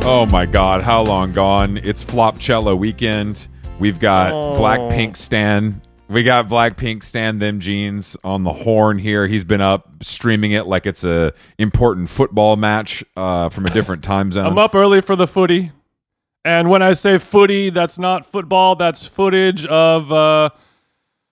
Oh my God, how long gone? It's Flopchella weekend. We've got Blackpink Stan. We got Blackpink Stan Them Jeans on the horn here. He's been up streaming it like it's a important football match from a different time zone. I'm up early for the footy. And when I say footy, that's not football. That's footage of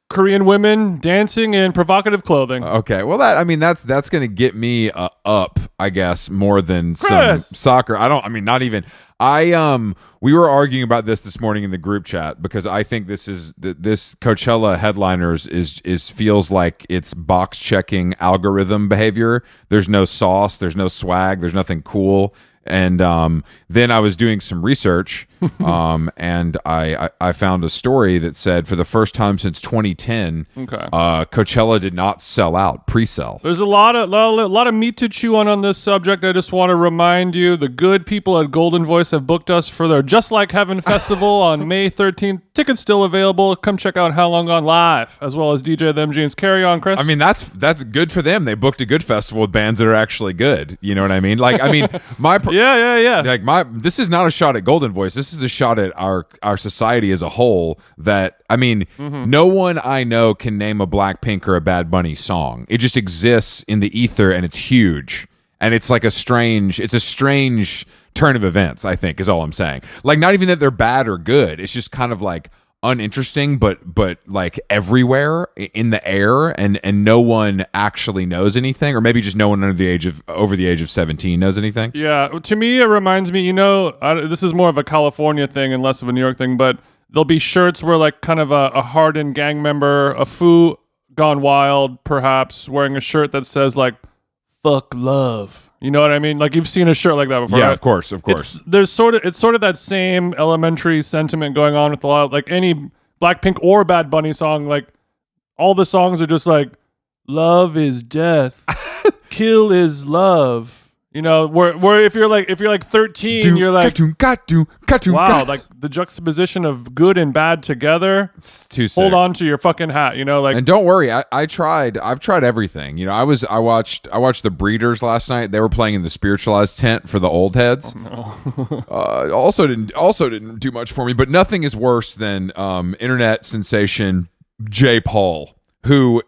Korean women dancing in provocative clothing. Okay, well that's going to get me up, I guess, more than some soccer. We were arguing about this morning in the group chat because I think this Coachella headliners is feels like it's box checking algorithm behavior. There's no sauce, there's no swag, there's nothing cool. And then I was doing some research, and I found a story that said for the first time since 2010, Coachella did not sell out pre-sell. There's a lot of meat to chew on this subject. I just want to remind you, the good people at Golden Voice have booked us for their Just Like Heaven festival on May 13th. Tickets still available. Come check out How Long Gone live, as well as DJ Them Jeans. Carry on, Chris. I mean, that's good for them. They booked a good festival with bands that are actually good. You know what I mean? Yeah. This is not a shot at Golden Voice. This is a shot at our society as a whole. No one I know can name a Blackpink or a Bad Bunny song. It just exists in the ether, and it's huge. And it's like a strange turn of events, I think, is all I'm saying. Like, not even that they're bad or good. It's just kind of like uninteresting, but like everywhere in the air, and no one actually knows anything, or maybe just no one over the age of 17 knows anything. Yeah, to me it reminds me, this is more of a California thing and less of a New York thing, but there'll be shirts where like kind of a hardened gang member, a foo gone wild, perhaps wearing a shirt that says like "fuck love." You know what I mean? Like, you've seen a shirt like that before. Yeah, right? of course. It's sort of that same elementary sentiment going on with a lot of, like, any Blackpink or Bad Bunny song. Like, all the songs are just like, love is death, kill is love. You know, where if you're like 13, you're like, wow, like the juxtaposition of good and bad together. It's too sick. Hold on to your fucking hat, like. And don't worry, I've tried everything. I watched the Breeders last night. They were playing in the Spiritualized tent for the old heads. Oh, no. Also didn't do much for me, but nothing is worse than internet sensation J. Paul, who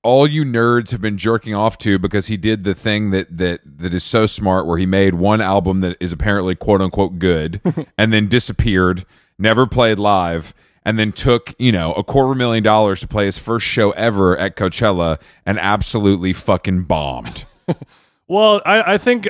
all you nerds have been jerking off to because he did the thing that is so smart, where he made one album that is apparently quote unquote good and then disappeared, never played live, and then took $250,000 to play his first show ever at Coachella and absolutely fucking bombed. Well, I think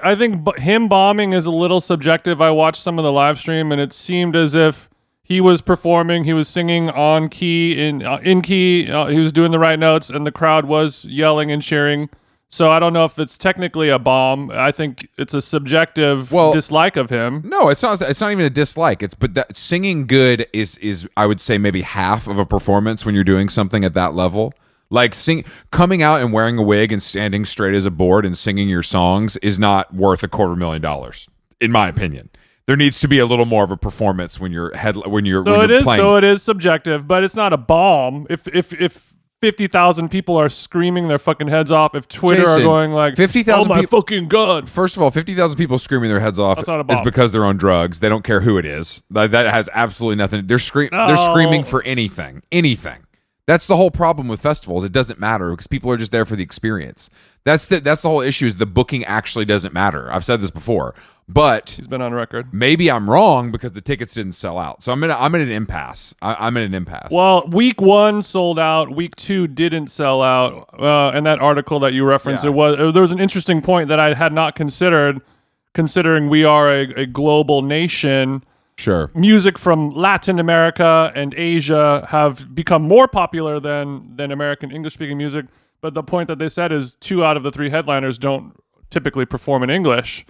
him bombing is a little subjective. I watched some of the live stream, and it seemed as if he was performing, he was singing on key, in key, he was doing the right notes, and the crowd was yelling and cheering. So I don't know if it's technically a bomb. I think it's a subjective dislike of him. No, it's not even a dislike. But that singing good is I would say maybe half of a performance when you're doing something at that level. Like, coming out and wearing a wig and standing straight as a board and singing your songs is not worth $250,000, in my opinion. There needs to be a little more of a performance when you're playing. So it is subjective, but it's not a bomb. If 50,000 people are screaming their fucking heads off, if Twitter are going like 50,000, oh my fucking god. First of all, 50,000 people screaming their heads off is because they're on drugs. They don't care who it is. That has absolutely nothing. They're screaming for anything. That's the whole problem with festivals. It doesn't matter because people are just there for the experience. That's the whole issue, is the booking actually doesn't matter. I've said this before, but he's been on record. Maybe I'm wrong because the tickets didn't sell out. So I'm in an impasse. I'm in an impasse. Well, week 1 sold out. Week 2 didn't sell out. And that article that you referenced, there was an interesting point that I had not considered, considering we are a global nation. Sure. Music from Latin America and Asia have become more popular than American English-speaking music. But the point that they said is 2 out of the 3 headliners don't typically perform in English.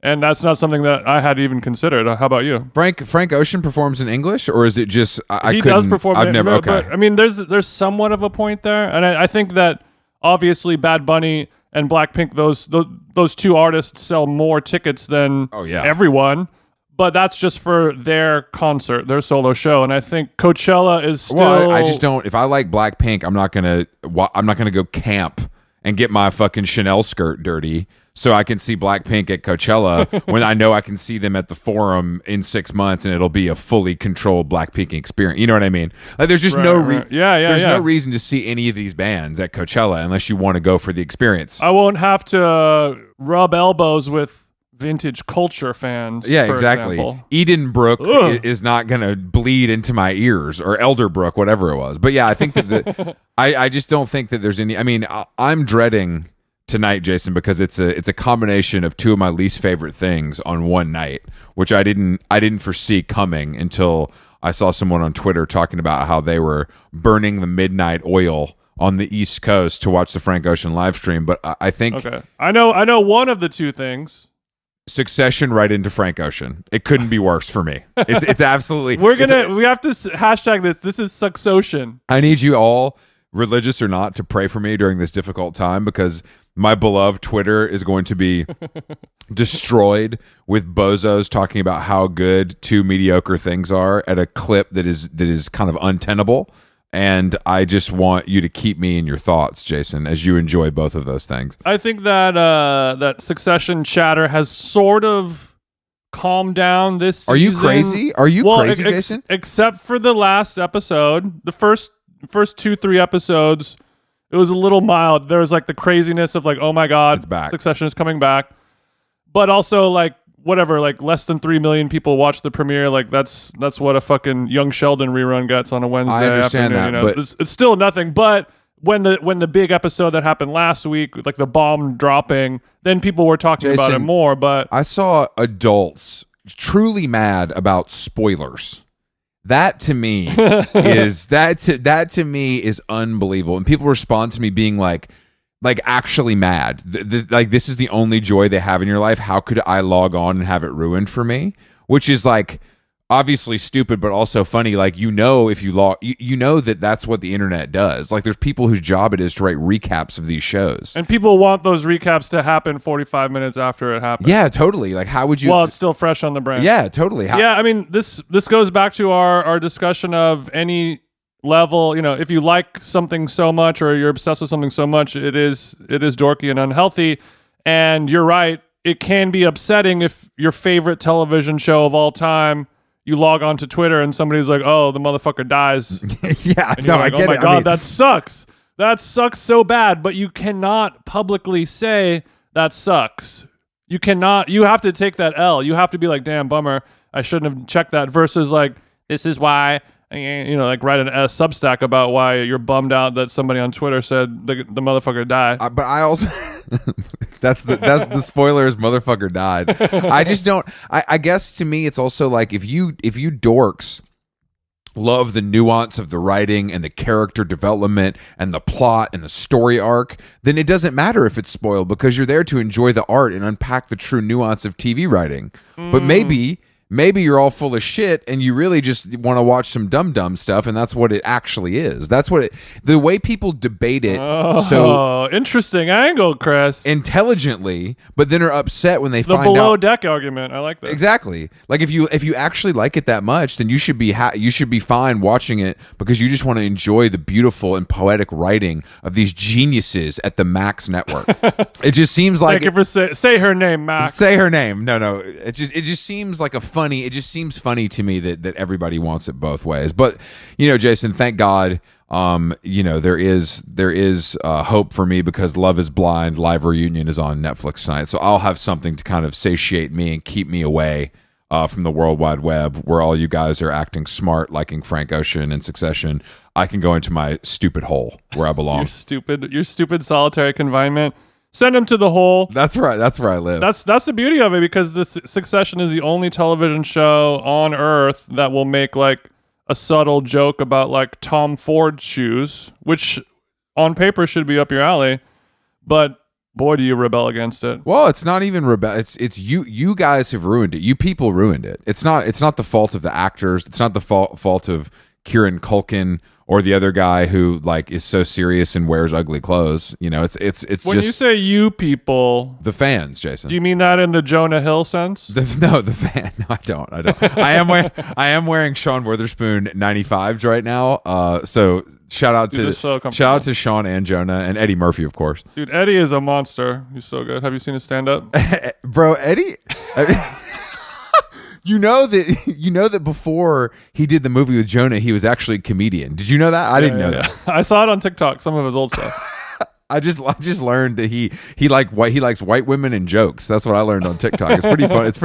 And that's not something that I had even considered. How about you? Frank Ocean performs in English, or is it just he does perform? I've never. Okay. But, I mean, there's somewhat of a point there, and I think that obviously Bad Bunny and Blackpink, those 2 artists sell more tickets than everyone. But that's just for their concert, their solo show, and I think Coachella is still. Well, I just don't. If I like Blackpink, I'm not gonna go camp and get my fucking Chanel skirt dirty. so I can see Blackpink at Coachella when I know I can see them at the Forum in 6 months and it'll be a fully controlled Blackpink experience. You know what I mean? Like there's just no reason to see any of these bands at Coachella unless you want to go for the experience. I won't have to rub elbows with vintage culture fans. Yeah, for exactly. example. Edenbrook is not going to bleed into my ears, or Elderbrook, whatever it was. But yeah, I think that I just don't think that there's any. I mean, I'm dreading tonight, Jason, because it's a combination of two of my least favorite things on one night, which I didn't foresee coming until I saw someone on Twitter talking about how they were burning the midnight oil on the East Coast to watch the Frank Ocean live stream. But I think I know one of the two things. Succession right into Frank Ocean. It couldn't be worse for me. It's absolutely. We have to hashtag this. This is Succession. I need you all, religious or not, to pray for me during this difficult time, because my beloved Twitter is going to be destroyed with bozos talking about how good two mediocre things are at a clip that is kind of untenable. And I just want you to keep me in your thoughts, Jason, as you enjoy both of those things. I think that that Succession chatter has sort of calmed down this season. Are you crazy? Are you crazy, Jason? Except for the last episode, the first 2-3 episodes, it was a little mild. There was like the craziness of like, oh my God, it's back. Succession is coming back. But also like whatever, like less than 3 million people watch the premiere. Like that's what a fucking Young Sheldon rerun gets on a Wednesday I understand afternoon. That, but it's still nothing. But when the big episode that happened last week, like the bomb dropping, then people were talking about it more. But I saw adults truly mad about spoilers. That to me is unbelievable, and people respond to me being like actually mad. Like this is the only joy they have in your life. How could I log on and have it ruined for me? Which is like obviously stupid, but also funny. Like if you log, you know that's what the internet does. Like there's people whose job it is to write recaps of these shows, and people want those recaps to happen 45 minutes after it happens. Yeah, totally. Like how would you? Well, it's still fresh on the brain. Yeah, totally. Yeah, I mean this goes back to our discussion of any level. You know, if you like something so much or you're obsessed with something so much, it is dorky and unhealthy. And you're right, it can be upsetting if your favorite television show of all time, you log on to Twitter and somebody's like, "Oh, the motherfucker dies." Yeah, no, like, I get it. Oh my God, that sucks. That sucks so bad. But you cannot publicly say that sucks. You cannot. You have to take that L. You have to be like, "Damn, bummer. I shouldn't have checked that." Versus like, "This is why." You know, like write a Substack about why you're bummed out that somebody on Twitter said the motherfucker died. But I also that's the spoilers. Motherfucker died. I just don't. I guess to me, it's also like if you dorks love the nuance of the writing and the character development and the plot and the story arc, then it doesn't matter if it's spoiled because you're there to enjoy the art and unpack the true nuance of TV writing. But maybe you're all full of shit and you really just want to watch some dumb stuff, and that's what it actually is. That's what the way people debate it. So interesting angle, Chris. Intelligently, but then are upset when they the find below out. deck argument. I like that. Exactly. Like if you actually like it that much, then you should be fine watching it because you just want to enjoy the beautiful and poetic writing of these geniuses at the Max Network. It just seems like Thank you for say her name, Max. Say her name. No. It just seems like it just seems funny to me that everybody wants it both ways. But Jason, thank God, there is hope for me because Love is Blind live reunion is on Netflix tonight, so I'll have something to kind of satiate me and keep me away from the World Wide Web, where all you guys are acting smart, liking Frank Ocean and Succession. I can go into my stupid hole where I belong. Your stupid solitary confinement. Send them to the hole. That's right. That's where I live. That's the beauty of it, because the Succession is the only television show on Earth that will make like a subtle joke about like Tom Ford shoes, which on paper should be up your alley, but boy, do you rebel against it. Well, it's not even rebel. It's you. You guys have ruined it. You people ruined it. It's not the fault of the actors. It's not the fault of Kieran Culkin or the other guy who like is so serious and wears ugly clothes. It's when just you say you people, the fans, Jason. Do you mean that in the Jonah Hill sense? The fan. No, I don't. I am wearing Sean Witherspoon 95s right now. So Shout out Dude, to it's so comfortable. shout out to Sean and Jonah and Eddie Murphy, of course. Dude, Eddie is a monster. He's so good. Have you seen his stand-up? Bro, Eddie. You know that before he did the movie with Jonah, he was actually a comedian. Did you know that? I didn't know that. I saw it on TikTok. Some of his old stuff. I just learned that he likes white women and jokes. That's what I learned on TikTok. It's pretty fun. It's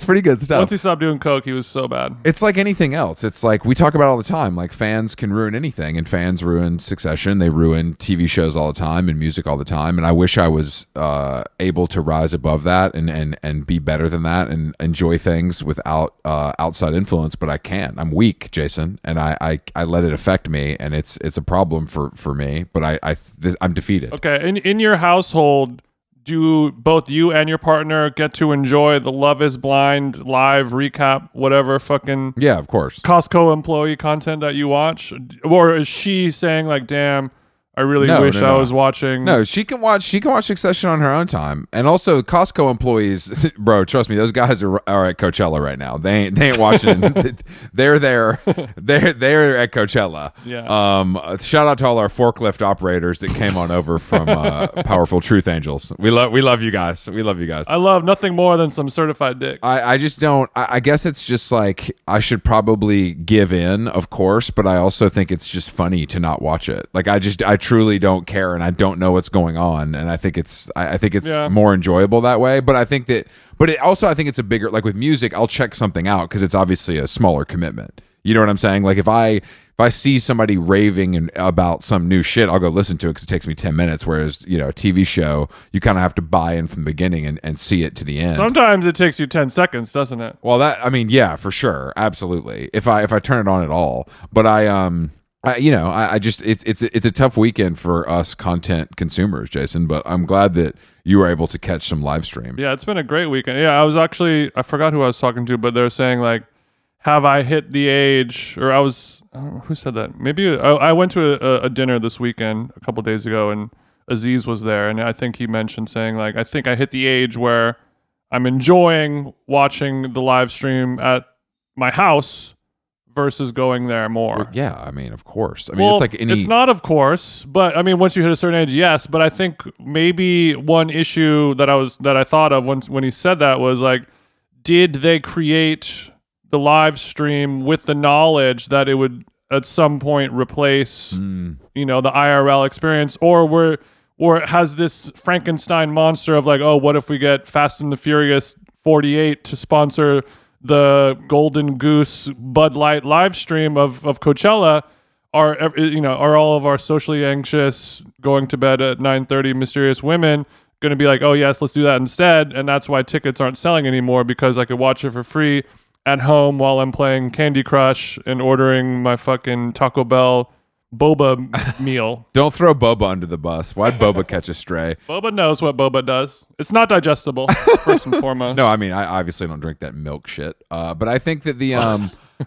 pretty good stuff. Once he stopped doing coke, he was so bad. It's like anything else. It's like we talk about all the time. Like fans can ruin anything, and fans ruin Succession. They ruin TV shows all the time and music all the time. And I wish I was able to rise above that and be better than that and enjoy things without outside influence. But I can't. I'm weak, Jason, and I let it affect me, and it's a problem for me. But I'm defeated. Okay, in your household, do both you and your partner get to enjoy the Love is Blind live recap, whatever fucking Yeah, of course. Costco employee content that you watch? Or is she saying like, damn, I really wish I was watching? No, she can watch Succession on her own time. And also Costco employees, bro, trust me, those guys are at Coachella right now. They ain't watching. They're there. They're at Coachella. Yeah. Shout out to all our forklift operators that came on over from Powerful Truth Angels. We love you guys. We love you guys. I love nothing more than some certified dick. I just don't. I guess it's just like I should probably give in, of course, but I also think it's just funny to not watch it. Like I truly don't care, and I don't know what's going on, and I think it's more enjoyable that way. But I think that, I think it's a bigger, like with music, I'll check something out because it's obviously a smaller commitment. You know what I'm saying? Like if I see somebody raving about some new shit, I'll go listen to it because it takes me 10 minutes. Whereas, a TV show, you kind of have to buy in from the beginning and see it to the end. Sometimes it takes you 10 seconds, doesn't it? Well, yeah, for sure. Absolutely. If I turn it on at all. But it's a tough weekend for us content consumers, Jason, but I'm glad that you were able to catch some live stream. Yeah, it's been a great weekend. Yeah, I forgot who I was talking to, but they're saying like, have I hit the age, or who said that? Maybe I went to a dinner this weekend a couple days ago, and Aziz was there, and I think he mentioned saying like, I think I hit the age where I'm enjoying watching the live stream at my house versus going there more. Well, yeah, I mean, of course. I mean, it's like it's not of course, but I mean, once you hit a certain age, yes. But I think maybe one issue that I thought of when he said that was like, did they create the live stream with the knowledge that it would at some point replace, the IRL experience, or has this Frankenstein monster of like, oh, what if we get Fast and the Furious 48 to sponsor the Golden Goose Bud Light live stream of Coachella? Are all of our socially anxious, going to bed at 9:30 mysterious women going to be like, oh yes, let's do that instead? And that's why tickets aren't selling anymore, because I could watch it for free at home while I'm playing Candy Crush and ordering my fucking Taco Bell boba meal. Don't throw boba under the bus. Why'd boba catch a stray? Boba knows what boba does. It's not digestible, first and foremost. No, I mean, I obviously don't drink that milk shit. But I think that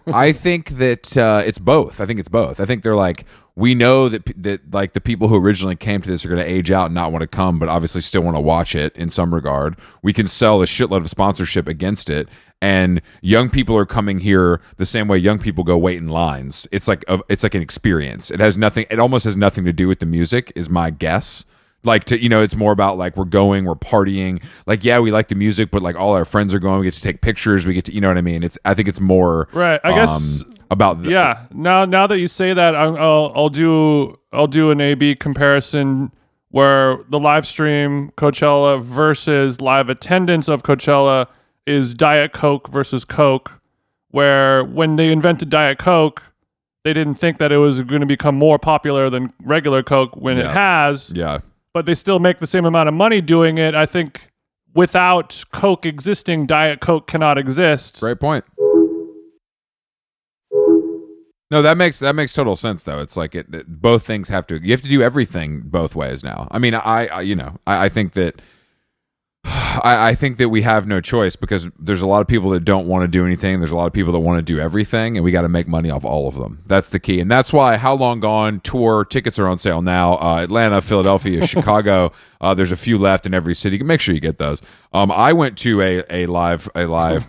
I think that it's both. I think it's both. I think they're like, we know that like the people who originally came to this are going to age out and not want to come, but obviously still want to watch it in some regard. We can sell a shitload of sponsorship against it. And young people are coming here the same way young people go wait in lines. It's like an experience. It almost has nothing to do with the music, is my guess. Like it's more about like we're partying. Like, yeah, we like the music, but like all our friends are going. We get to take pictures. We get to, you know what I mean? I think it's more right. I guess about yeah. Now that you say that, I'll do an A/B comparison where the live stream Coachella versus live attendance of Coachella is Diet Coke versus Coke, where when they invented Diet Coke, they didn't think that it was going to become more popular than regular Coke when it has. Yeah. But they still make the same amount of money doing it. I think without Coke existing, Diet Coke cannot exist. Great point. No, that makes total sense though. It's like both things you have to do everything both ways now. I mean, I think that I think that we have no choice, because there's a lot of people that don't want to do anything. There's a lot of people that want to do everything, and we got to make money off all of them. That's the key. And that's why How Long Gone tour tickets are on sale now. Atlanta, Philadelphia, Chicago. There's a few left in every city. Make sure you get those. I went to a live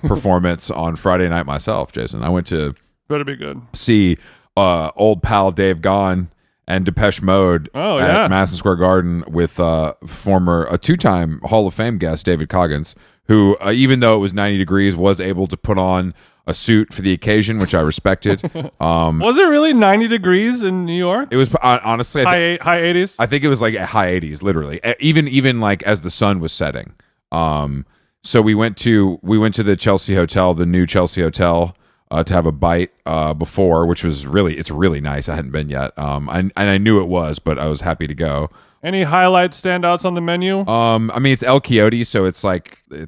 performance on Friday night myself, Jason. I went to better be good. See old pal Dave Gahan and Depeche Mode at Madison Square Garden with a two-time Hall of Fame guest, David Coggins, who, even though it was 90 degrees, was able to put on a suit for the occasion, which I respected. Was it really 90 degrees in New York? It was honestly high 80s. I think it was like high 80s, literally. Even like as the sun was setting. So we went to the Chelsea Hotel, the new Chelsea Hotel, to have a bite before, which was it's really nice. I hadn't been yet. And I knew it was, but I was happy to go. Any highlights, standouts on the menu? I mean, it's El Quixote, so it's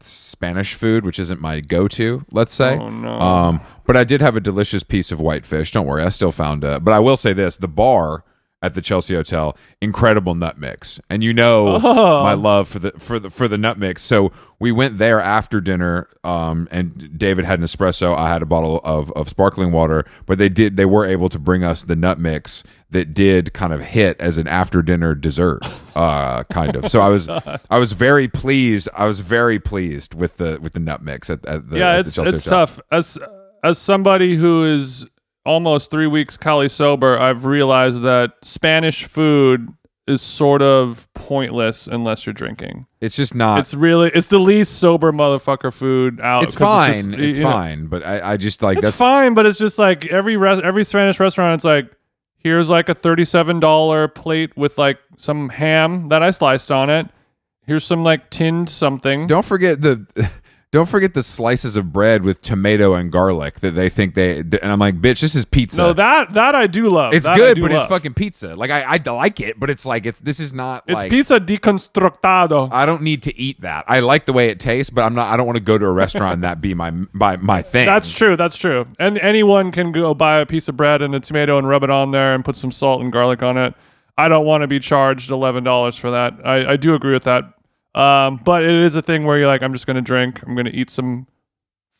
Spanish food, which isn't my go-to, let's say. Oh, no. But I did have a delicious piece of whitefish. Don't worry, I still found it. But I will say this, the bar at the Chelsea Hotel, incredible nut mix. And my love for the nut mix. So we went there after dinner, and David had an espresso, I had a bottle of sparkling water, but they were able to bring us the nut mix that did kind of hit as an after dinner dessert, kind of. So I was very pleased. I was very pleased with the nut mix at the it's Chelsea Hotel. Tough. As somebody who is almost 3 weeks Cali sober, I've realized that Spanish food is sort of pointless unless you're drinking. It's just not. It's the least sober motherfucker food out. It's fine. It's fine, but I just like it's fine, but it's just like every Spanish restaurant. It's like, here's like a $37 plate with like some ham that I sliced on it. Here's some like tinned something. Don't forget the slices of bread with tomato and garlic that they think and I'm like, bitch, this is pizza. No, that I do love. It's good, but it's fucking pizza. Like I like it, but it's like this is not. It's pizza deconstructado. I don't need to eat that. I like the way it tastes, but I don't want to go to a restaurant and that be my thing. That's true. And anyone can go buy a piece of bread and a tomato and rub it on there and put some salt and garlic on it. I don't want to be charged $11 for that. I do agree with that. But it is a thing where you're like, I'm just going to drink. I'm going to eat some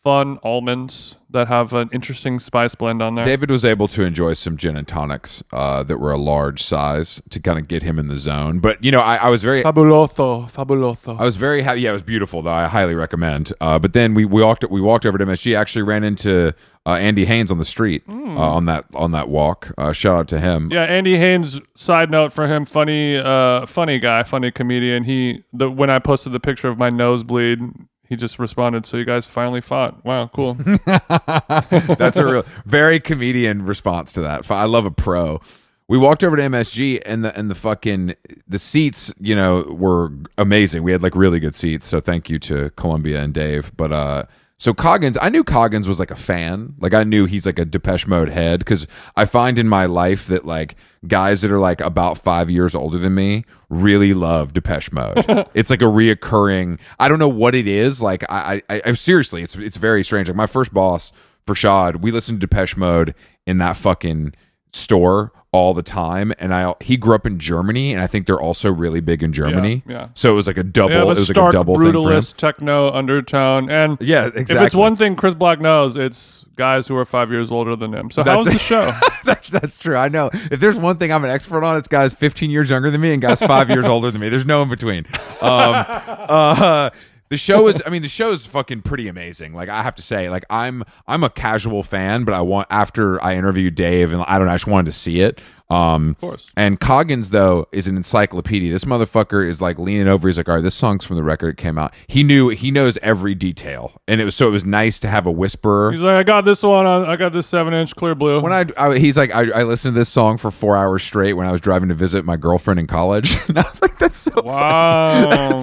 fun almonds that have an interesting spice blend on there. David was able to enjoy some gin and tonics that were a large size to kind of get him in the zone. But, I was very... Fabuloso. I was very happy. Yeah, it was beautiful, though. I highly recommend. But then we walked over to MSG. Actually ran into Andy Haynes on the street on that walk. Shout out to him. Yeah, Andy Haynes, side note for him, funny guy, funny comedian. When I posted the picture of my nosebleed, he just responded, "So you guys finally fought? Wow, cool." That's a real, very comedian response to that. I love a pro. We walked over to MSG and the seats, were amazing. We had like really good seats. So thank you to Columbia and Dave. But so Coggins, I knew Coggins was like a fan. Like I knew he's like a Depeche Mode head, because I find in my life that like guys that are like about 5 years older than me really love Depeche Mode. It's like a reoccurring. I don't know what it is. Like I seriously, it's very strange. Like my first boss, Farshad, we listened to Depeche Mode in that fucking store all the time, and he grew up in Germany, and I think they're also really big in Germany. Yeah. So it was like a double. It was stark, like a double brutalist thing for him. Techno undertone, and yeah, exactly. If it's one thing Chris Black knows, it's guys who are 5 years older than him. So how was the show? That's true. I know. If there's one thing I'm an expert on, it's guys 15 years younger than me and guys 5 years older than me. There's no in between. The show is fucking pretty amazing. Like I have to say, like I'm a casual fan, but after I interviewed Dave, and I just wanted to see it. Of course. And Coggins though is an encyclopedia. This motherfucker is like leaning over. He's like, all right, this song's from the record it came out. He knows every detail, and it was nice to have a whisperer. He's like, I got this one. I got this 7-inch clear blue. When he's like, I listened to this song for 4 hours straight when I was driving to visit my girlfriend in college, and I was like, that's so wow.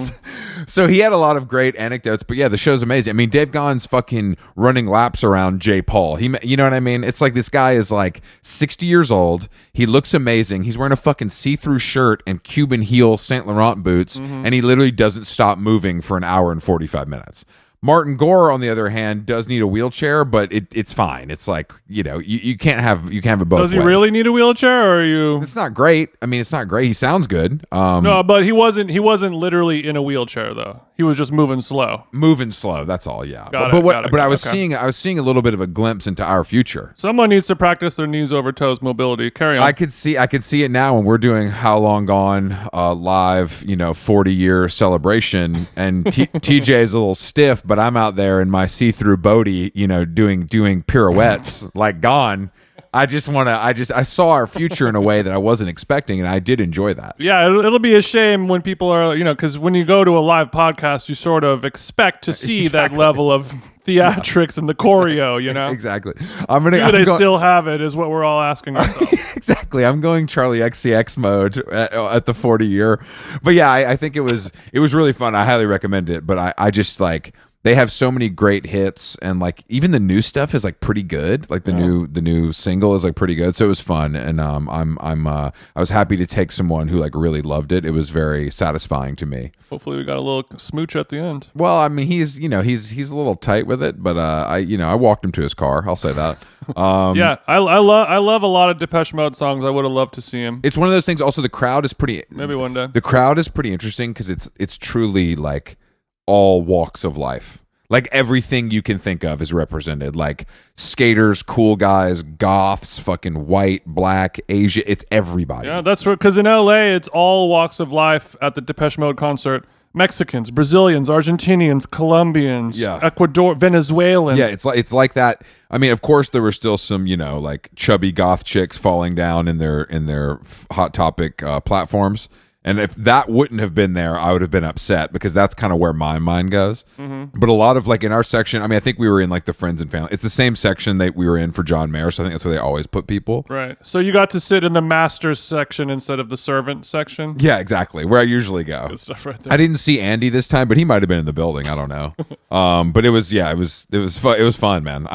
So he had a lot of great anecdotes, but yeah, the show's amazing. I mean, Dave Gahan's fucking running laps around J. Paul. You know what I mean? It's like this guy is like 60 years old. He looks amazing. He's wearing a fucking see-through shirt and Cuban heel Saint Laurent boots, and he literally doesn't stop moving for an hour and 45 minutes. Martin Gore, on the other hand, does need a wheelchair, but it's fine. It's like, you can't have it both ways. Does he really need a wheelchair, or are you? It's not great. I mean, it's not great. He sounds good. No, but he wasn't literally in a wheelchair though. He was just moving slow. Moving slow. That's all. Yeah. But I was seeing a little bit of a glimpse into our future. Someone needs to practice their knees over toes mobility. Carry on. I could see it now when we're doing How Long Gone live, 40-year celebration, and TJ is a little stiff, but I'm out there in my see-through boaty, doing pirouettes like Gone. I saw our future in a way that I wasn't expecting, and I did enjoy that. Yeah, it'll be a shame when people are, because when you go to a live podcast, you sort of expect to see that level of theatrics and the choreo, Exactly. Do they still have it is what we're all asking ourselves. Exactly. I'm going Charlie XCX mode at the 40 year. But yeah, I think it was really fun. I highly recommend it, but I just like, they have so many great hits, and like even the new stuff is like pretty good. Like the new single is like pretty good. So it was fun, and I was happy to take someone who like really loved it. It was very satisfying to me. Hopefully we got a little smooch at the end. Well, I mean, he's a little tight with it, but I walked him to his car. I'll say that. Yeah, I love a lot of Depeche Mode songs. I would have loved to see him. It's one of those things. Also, the crowd is pretty. Maybe one day. The crowd is pretty interesting because it's truly like all walks of life. Like everything you can think of is represented. Like skaters, cool guys, goths, fucking white, black, Asia. It's everybody. Yeah, that's because in LA, it's all walks of life at the Depeche Mode concert. Mexicans, Brazilians, Argentinians, Colombians, Ecuador, Venezuelans. Yeah, it's like that. I mean, of course, there were still some, like chubby goth chicks falling down in their Hot Topic platforms. And if that wouldn't have been there, I would have been upset because that's kind of where my mind goes. Mm-hmm. But a lot of like in our section, I mean, I think we were in like the friends and family. It's the same section that we were in for John Mayer, so I think that's where they always put people. Right. So you got to sit in the masters section instead of the servant section. Yeah, exactly. Where I usually go. Good stuff right there. I didn't see Andy this time, but he might have been in the building. I don't know. But it was fun. It was fun, man.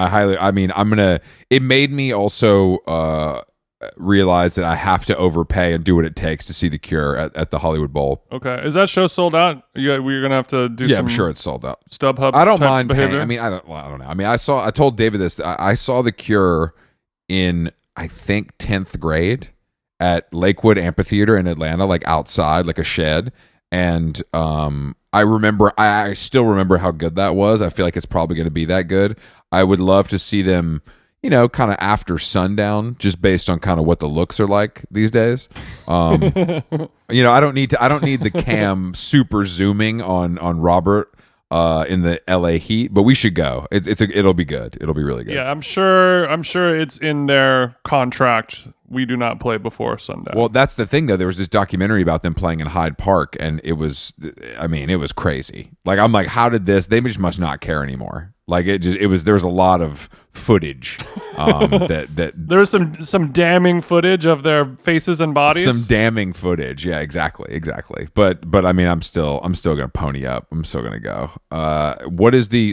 It made me also realize that I have to overpay and do what it takes to see The Cure at the Hollywood Bowl. Okay, is that show sold out? We're gonna have to do. Yeah, I'm sure it's sold out. StubHub. I don't mind behavior? paying. I mean, I don't know. I mean, I told David this. I saw The Cure in I think 10th grade at Lakewood Amphitheater in Atlanta, like outside, like a shed, and I still remember how good that was. I feel like it's probably going to be that good. I would love to see them, kind of after sundown, just based on kind of what the looks are like these days. I don't need the cam super zooming on Robert in the LA heat, but we should go. It'll be good. It'll be really good. Yeah, I'm sure it's in their contract. We do not play before sundown. Well, that's the thing though. There was this documentary about them playing in Hyde Park, and it was crazy. Like, I'm like, how did this? They just must not care anymore. Like there was a lot of footage that there was some damning footage of their faces and bodies. Some damning footage, yeah, exactly. But I mean, I'm still gonna pony up. I'm still gonna go.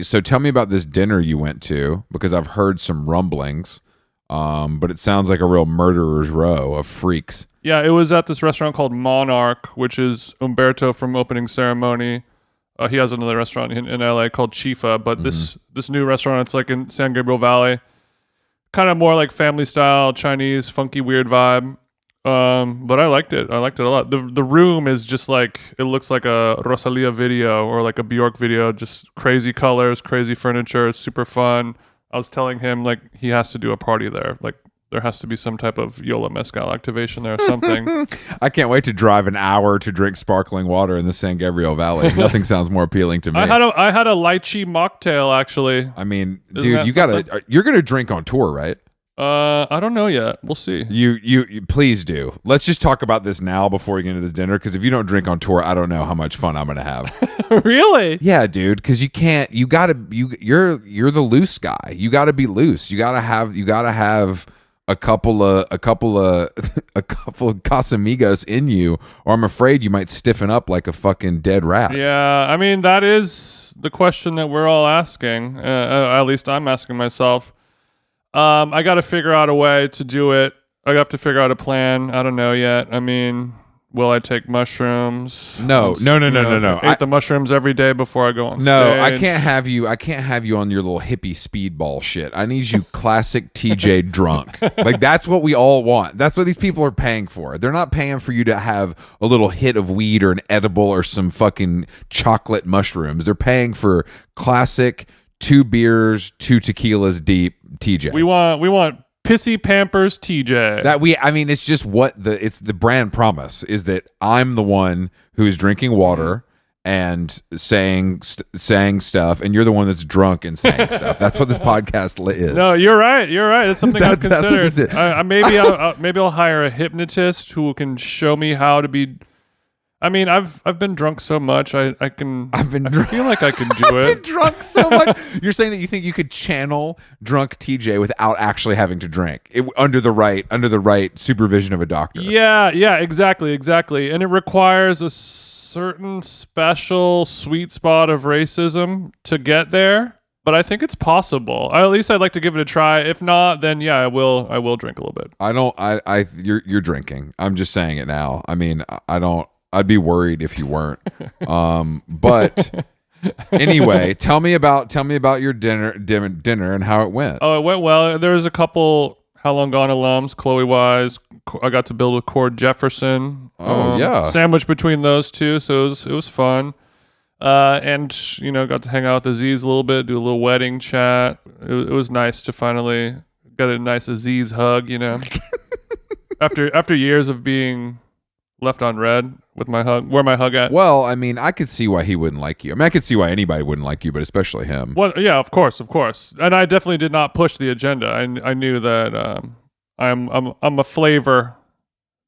So tell me about this dinner you went to, because I've heard some rumblings. But it sounds like a real murderer's row of freaks. Yeah, it was at this restaurant called Monarch, which is Umberto from Opening Ceremony. He has another restaurant in LA called Chifa, but this new restaurant, it's like in San Gabriel Valley, kind of more like family style, Chinese, funky, weird vibe. But I liked it. I liked it a lot. The room is just like, it looks like a Rosalia video or like a Bjork video, just crazy colors, crazy furniture. It's super fun. I was telling him like he has to do a party there. Like there has to be some type of Yola Mezcal activation there or something. I can't wait to drive an hour to drink sparkling water in the San Gabriel Valley. Nothing sounds more appealing to me. I had a lychee mocktail actually. I mean, dude, you're gonna drink on tour, right? I don't know yet. We'll see. You please do. Let's just talk about this now before we get into this dinner, because if you don't drink on tour, I don't know how much fun I'm gonna have. Really? Yeah, dude. Because you're the loose guy. You gotta be loose. You gotta have a couple of Casamigos in you, or I'm afraid you might stiffen up like a fucking dead rat. Yeah, I mean, that is the question that we're all asking. At least I'm asking myself. I got to figure out a way to do it. I have to figure out a plan. I don't know yet. I mean, will I take mushrooms? No. I ate the mushrooms every day before I go on stage. No, I can't have you on your little hippie speedball shit. I need you classic TJ drunk. Like, that's what we all want. That's what these people are paying for. They're not paying for you to have a little hit of weed or an edible or some fucking chocolate mushrooms. They're paying for classic 2 beers, 2 tequilas deep TJ. We want Pissy Pampers TJ. It's just it's the brand promise is that I'm the one who's drinking water and saying stuff, and you're the one that's drunk and saying stuff. That's what this podcast is. No, you're right. It's something I've That's what this considered. is. Maybe I'll hire a hypnotist who can show me how to be. I mean, I've been drunk so much. I feel like I can do it. I've been drunk so much. You're saying that you think you could channel drunk TJ without actually having to drink under the right supervision of a doctor. Yeah, exactly. And it requires a certain special sweet spot of racism to get there. But I think it's possible. At least I'd like to give it a try. If not, then yeah, I will drink a little bit. You're drinking. I'm just saying it now. I mean, I'd be worried if you weren't. But anyway, tell me about your dinner and how it went. Oh, it went well. There was a couple How Long Gone alums, Chloe Wise. I got to build with Cord Jefferson. Sandwiched between those two, so it was fun. And got to hang out with Aziz a little bit, do a little wedding chat. It was nice to finally get a nice Aziz hug. After years of being left on red with my hug. Where my hug at? Well, I mean, I could see why he wouldn't like you. I mean, I could see why anybody wouldn't like you, but especially him. Well, yeah, of course. And I definitely did not push the agenda. I knew that I'm a flavor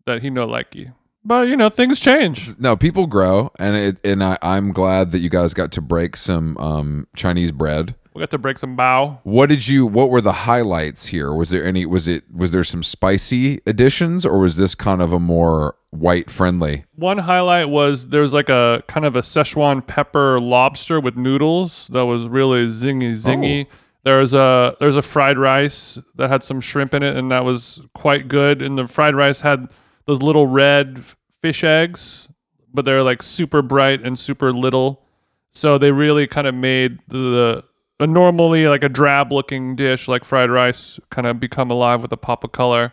that he no like you. But things change. No, people grow, and I'm glad that you guys got to break some Chinese bread. We got to break some bao. What were the highlights here? Was there some spicy additions, or was this kind of a more white friendly? One highlight was there was like a kind of a Szechuan pepper lobster with noodles that was really zingy. Oh. There's a fried rice that had some shrimp in it, and that was quite good. And the fried rice had those little red fish eggs, but they're like super bright and super little. So they really kind of made a normally like a drab looking dish like fried rice kind of become alive with a pop of color.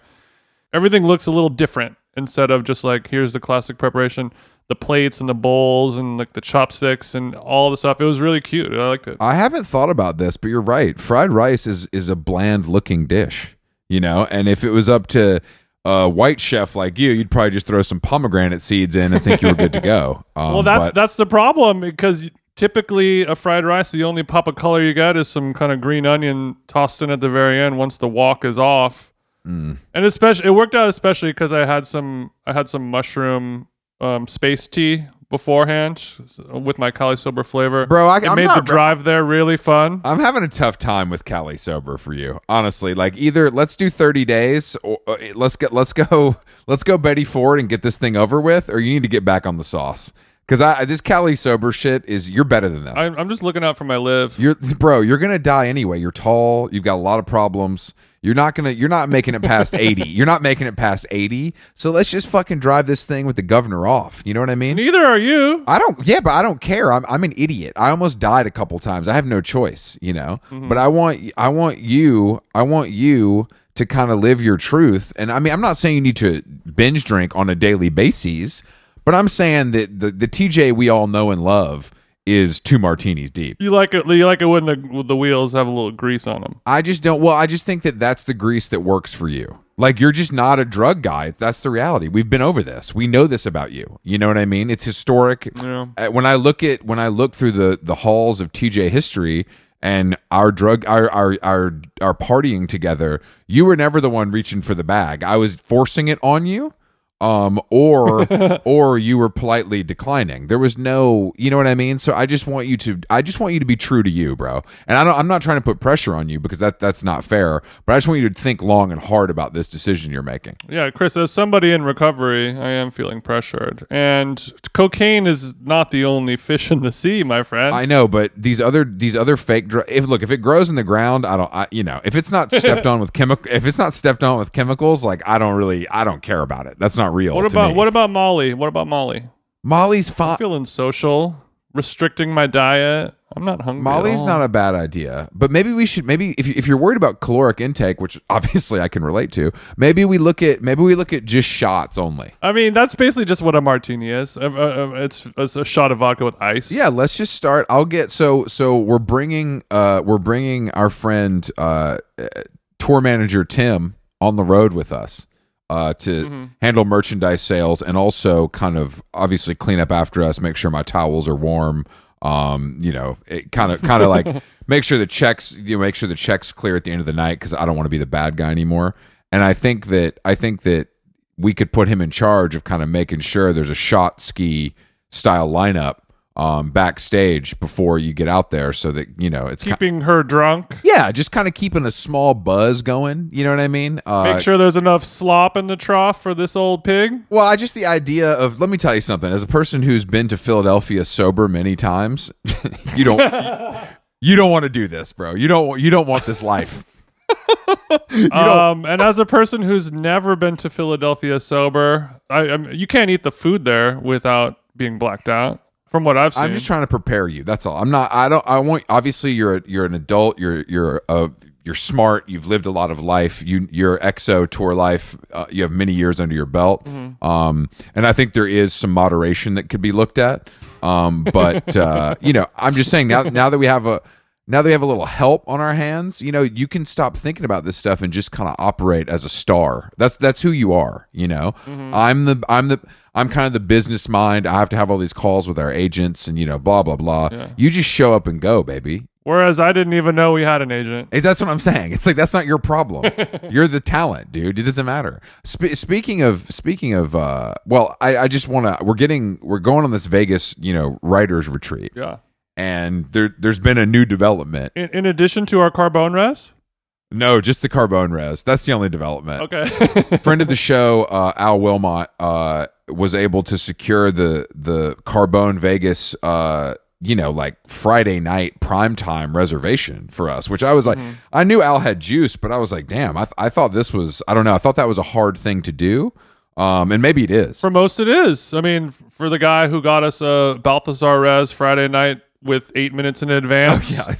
Everything looks a little different instead of just like, here's the classic preparation, the plates and the bowls and like the chopsticks and all the stuff. It was really cute. I liked it. I haven't thought about this, but you're right. Fried rice is a bland looking dish, and if it was up to a white chef like you'd probably just throw some pomegranate seeds in and think you were good to go. Well, that's the problem, because typically a fried rice, the only pop of color you get is some kind of green onion tossed in at the very end once the wok is off. And it worked out especially because I had some mushroom space tea beforehand with my Cali Sober flavor. Bro, it made the drive there really fun. I'm having a tough time with Cali Sober for you, honestly. Like, either let's do 30 days, or let's go Betty Ford and get this thing over with, or you need to get back on the sauce. Because this Cali Sober shit you're better than this. I'm just looking out for my live. You're gonna die anyway. You're tall. You've got a lot of problems. You're not making it past 80. You're not making it past 80. So let's just fucking drive this thing with the governor off. You know what I mean? Neither are you. But I don't care. I'm an idiot. I almost died a couple times. I have no choice, Mm-hmm. But I want you to kind of live your truth. And I mean, I'm not saying you need to binge drink on a daily basis, but I'm saying that the TJ we all know and love is 2 martinis deep. You like it when the wheels have a little grease on them. I just don't. Well, I just think that that's the grease that works for you. Like, you're just not a drug guy. That's the reality. We've been over this. We know this about you. You know what I mean? It's historic. Yeah. When I look through the halls of TJ history and our partying together, you were never the one reaching for the bag. I was forcing it on you. Or you were politely declining. There was no, you know what I mean? So I just want you to be true to you, bro. And I'm not trying to put pressure on you, because that's not fair, but I just want you to think long and hard about this decision you're making. Yeah, Chris, as somebody in recovery, I am feeling pressured. And cocaine is not the only fish in the sea, my friend. I know, but these other fake drugs, if it grows in the ground, if it's not stepped on with chemicals, like, I don't care about it. That's not real. What about Molly? Molly's fine. I'm feeling social, restricting my diet. I'm not hungry. Molly's not a bad idea, but maybe we should. Maybe if you're worried about caloric intake, which obviously I can relate to, maybe we look at just shots only. I mean, that's basically just what a martini is. It's a shot of vodka with ice. Yeah, let's just start. I'll get so we're bringing our friend tour manager Tim on the road with us. to handle merchandise sales and also kind of obviously clean up after us, make sure my towels are warm. It kind of like make sure the checks clear at the end of the night because I don't want to be the bad guy anymore. And I think that we could put him in charge of kind of making sure there's a shot ski style lineup backstage before you get out there, so that it's keeping her drunk. Yeah, just kind of keeping a small buzz going. You know what I mean? Make sure there's enough slop in the trough for this old pig. Well, I just the idea of, let me tell you something. As a person who's been to Philadelphia sober many times, you don't want to do this, bro. You don't want this life. And as a person who's never been to Philadelphia sober, you can't eat the food there without being blacked out. From what I've seen, I'm just trying to prepare you. That's all. Obviously, you're an adult. You're smart. You've lived a lot of life. Your EXO tour life. You have many years under your belt. And I think there is some moderation that could be looked at. But I'm just saying now that we have a little help on our hands, you can stop thinking about this stuff and just kind of operate as a star. That's who you are. I'm kind of the business mind. I have to have all these calls with our agents and blah blah blah. Yeah. You just show up and go, baby. Whereas I didn't even know we had an agent. That's what I'm saying. It's like that's not your problem. You're the talent, dude. It doesn't matter. Speaking of, I just want to. We're going on this Vegas, writers retreat. Yeah. And there's been a new development. In addition to our Carbone res? No, just the Carbone res. That's the only development. Okay. Friend of the show, Al Wilmot, was able to secure the Carbone Vegas, like Friday night primetime reservation for us, which I was like, I knew Al had juice, but I was like, damn, I thought this was, I don't know, I thought that was a hard thing to do. And maybe it is. For most it is. I mean, for the guy who got us a Balthazar res Friday night with 8 minutes in advance. Oh,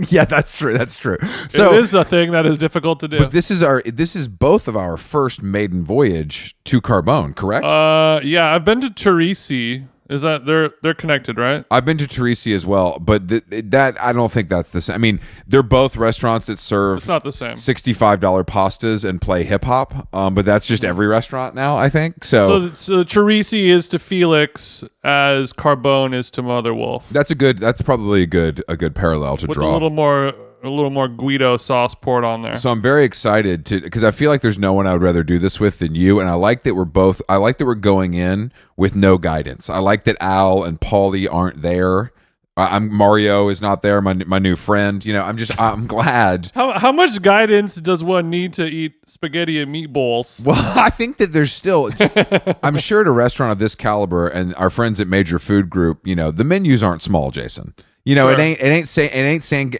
yeah, that's true. So it is a thing that is difficult to do. But this is both of our first maiden voyage to Carbone, correct? Yeah, I've been to Teresi. Is that they're connected, right? I've been to Teresi as well, but that I don't think that's the same. I mean, they're both restaurants that serve it's not the same $65 pastas and play hip hop. But that's just every restaurant now, I think. So Teresi is to Felix as Carbone is to Mother Wolf. That's probably a good parallel to draw. With a little more Guido sauce poured on there. So I'm very excited because I feel like there's no one I would rather do this with than you, and I like that we're going in with no guidance. I like that Al and Paulie aren't there. Mario is not there. My new friend. I'm glad. How much guidance does one need to eat spaghetti and meatballs? Well, I think that there's still. I'm sure at a restaurant of this caliber and our friends at Major Food Group, the menus aren't small, Jason. Sure. It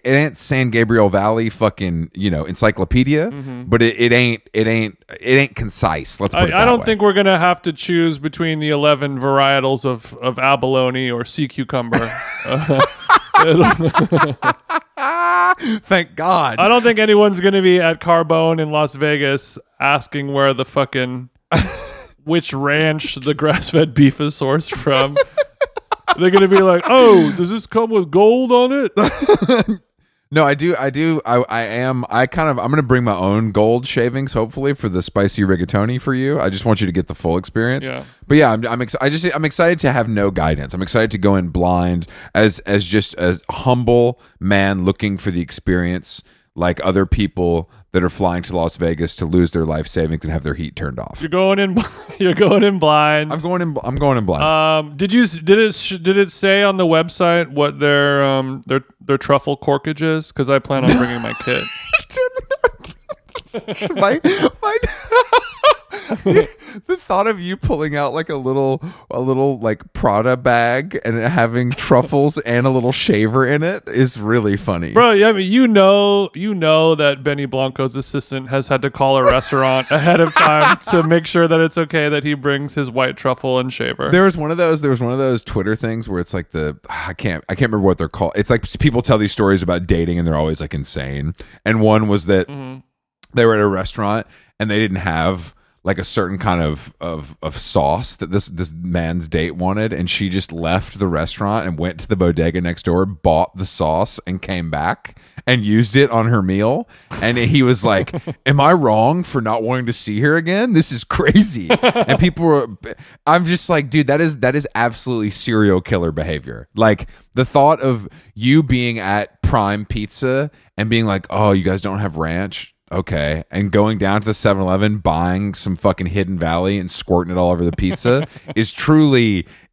ain't San Gabriel Valley fucking encyclopedia, but it ain't concise. Let's put it that way. I don't think we're gonna have to choose between the 11 varietals of abalone or sea cucumber. Thank God. I don't think anyone's gonna be at Carbone in Las Vegas asking where the fucking which ranch the grass-fed beef is sourced from. They're going to be like, oh, does this come with gold on it? No, I do. I'm going to bring my own gold shavings, hopefully, for the spicy rigatoni for you. I just want you to get the full experience. Yeah. But yeah, I'm excited to have no guidance. I'm excited to go in blind as just a humble man looking for the experience, like other people that are flying to Las Vegas to lose their life savings and have their heat turned off. You're going in blind. I'm going in blind. Did it say on the website what their truffle corkage is? Because I plan on bringing my kit. The thought of you pulling out like a little like Prada bag and having truffles and a little shaver in it is really funny, bro. Yeah, I mean, you know that Benny Blanco's assistant has had to call a restaurant ahead of time to make sure that it's okay that he brings his white truffle and shaver. There was one of those Twitter things where it's like I can't remember what they're called. It's like people tell these stories about dating and they're always like insane. And one was that they were at a restaurant and they didn't have like a certain kind of sauce that this man's date wanted, and she just left the restaurant and went to the bodega next door, bought the sauce, and came back and used it on her meal. And he was like, am I wrong for not wanting to see her again? This is crazy. And people were, I'm just like, dude, that is absolutely serial killer behavior. Like the thought of you being at Prime Pizza and being like, oh, you guys don't have ranch? Okay. And going down to the 7-Eleven, buying some fucking Hidden Valley and squirting it all over the pizza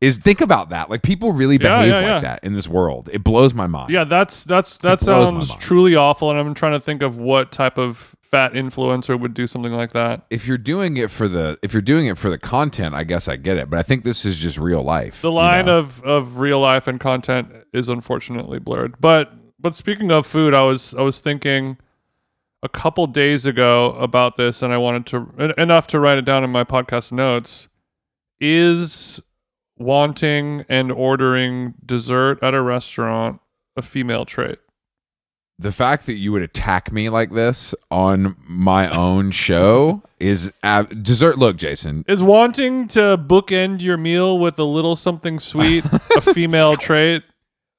think about that. Like people really behave like that in this world. It blows my mind. Yeah, that sounds truly awful. And I'm trying to think of what type of fat influencer would do something like that. If you're doing it for the content, I guess I get it. But I think this is just real life. The line of real life and content is unfortunately blurred. But speaking of food, I was thinking a couple days ago about this, and I wanted to enough to write it down in my podcast notes. Is wanting and ordering dessert at a restaurant a female trait? The fact that you would attack me like this on my own show is dessert. Look, Jason, is wanting to bookend your meal with a little something sweet a female trait?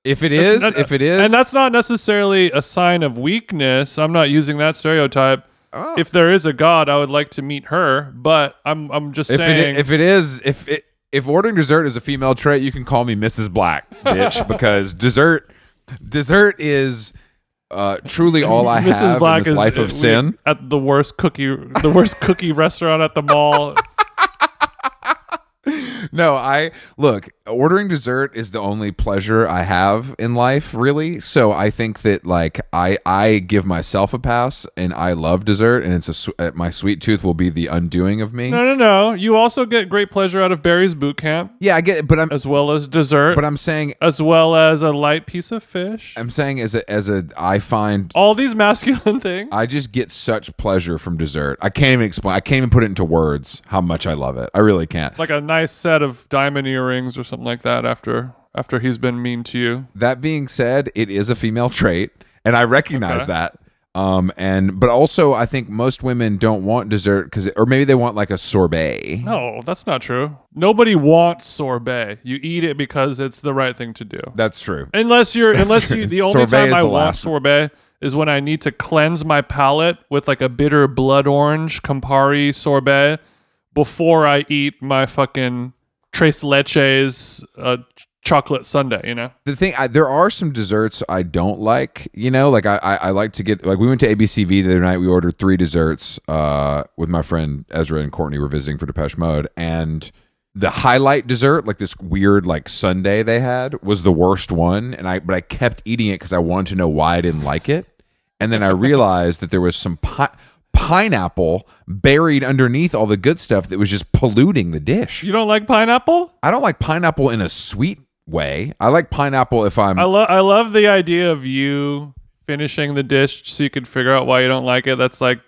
If it is, and that's not necessarily a sign of weakness. I'm not using that stereotype. Oh. If there is a God, I would like to meet her. But I'm just saying, if ordering dessert is a female trait, you can call me Mrs. Black, bitch, because dessert is truly all I have Black in this life of sin. At the worst cookie restaurant at the mall. No, ordering dessert is the only pleasure I have in life, really. So I think that like I give myself a pass, and I love dessert, and it's my sweet tooth will be the undoing of me. No. You also get great pleasure out of Barry's boot camp. Yeah, I get it, but as well as dessert. But I'm saying as well as a light piece of fish. I'm saying I find all these masculine things. I just get such pleasure from dessert. I can't even explain. I can't even put it into words how much I love it. I really can't. Like a nice set of diamond earrings or something like that after he's been mean to you. That being said, it is a female trait, and I recognize that. But also I think most women don't want dessert or maybe they want like a sorbet. No, that's not true. Nobody wants sorbet. You eat it because it's the right thing to do. That's true. The only time I want sorbet is when I need to cleanse my palate with like a bitter blood orange Campari sorbet before I eat my fucking Tres Leches chocolate sundae, you know? The thing, there are some desserts I don't like, you know? Like I like to get, like we went to ABCV the other night, we ordered 3 desserts with my friend Ezra and Courtney were visiting for Depeche Mode, and the highlight dessert, like this weird like sundae they had, was the worst one, but I kept eating it because I wanted to know why I didn't like it, and then I realized that there was some pineapple buried underneath all the good stuff that was just polluting the dish. You don't like pineapple? I don't like pineapple in a sweet way. I like pineapple if I'm... I love the idea of you finishing the dish so you can figure out why you don't like it. That's like,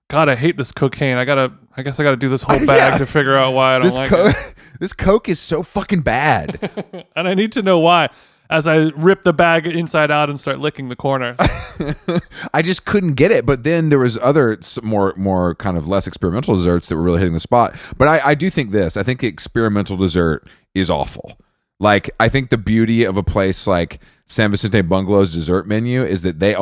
God, I hate this cocaine. I guess I gotta do this whole bag to figure out why I don't like it. This Coke is so fucking bad. And I need to know why. As I rip the bag inside out and start licking the corners. I just couldn't get it. But then there was other more kind of less experimental desserts that were really hitting the spot. But I do think this. I think experimental dessert is awful. Like, I think the beauty of a place like San Vicente Bungalow's dessert menu is that they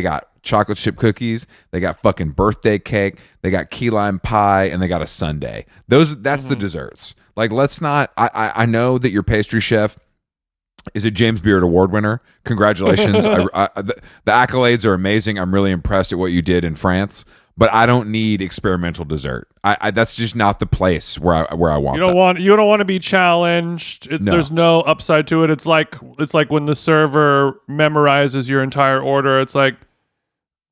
got chocolate chip cookies, they got fucking birthday cake, they got key lime pie, and they got a sundae. That's the desserts. Like, let's not... I know that your pastry chef is a James Beard Award winner. Congratulations. The accolades are amazing. I'm really impressed at what you did in France, but I don't need experimental dessert. That's just not the place where I want. You don't want to be challenged. No. There's no upside to it. It's like when the server memorizes your entire order. It's like,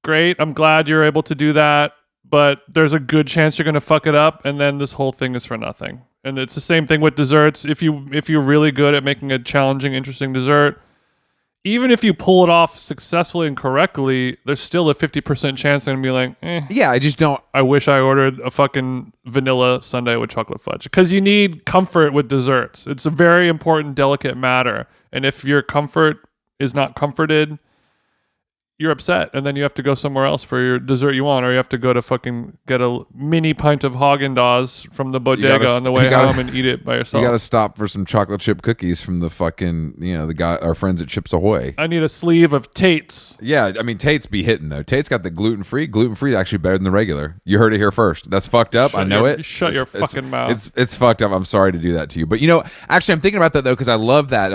great, I'm glad you're able to do that, but there's a good chance you're going to fuck it up, and then this whole thing is for nothing. And it's the same thing with desserts. If you're really good at making a challenging, interesting dessert, even if you pull it off successfully and correctly, there's still a 50% chance I'm going to be like, Yeah, I just don't. I wish I ordered a fucking vanilla sundae with chocolate fudge. Because you need comfort with desserts. It's a very important, delicate matter. And if your comfort is not comforted, you're upset, and then you have to go somewhere else for your dessert you want, or you have to go to fucking get a mini pint of Haagen-Dazs from the bodega on the way home and eat it by yourself. You got to stop for some chocolate chip cookies from the fucking, the guy, our friends at Chips Ahoy. I need a sleeve of Tate's. Yeah, I mean, Tate's be hitting, though. Tate's got the gluten-free. Gluten-free is actually better than the regular. You heard it here first. That's fucked up. I know it. Shut your fucking mouth. It's fucked up. I'm sorry to do that to you. But, actually, I'm thinking about that, though, because I love that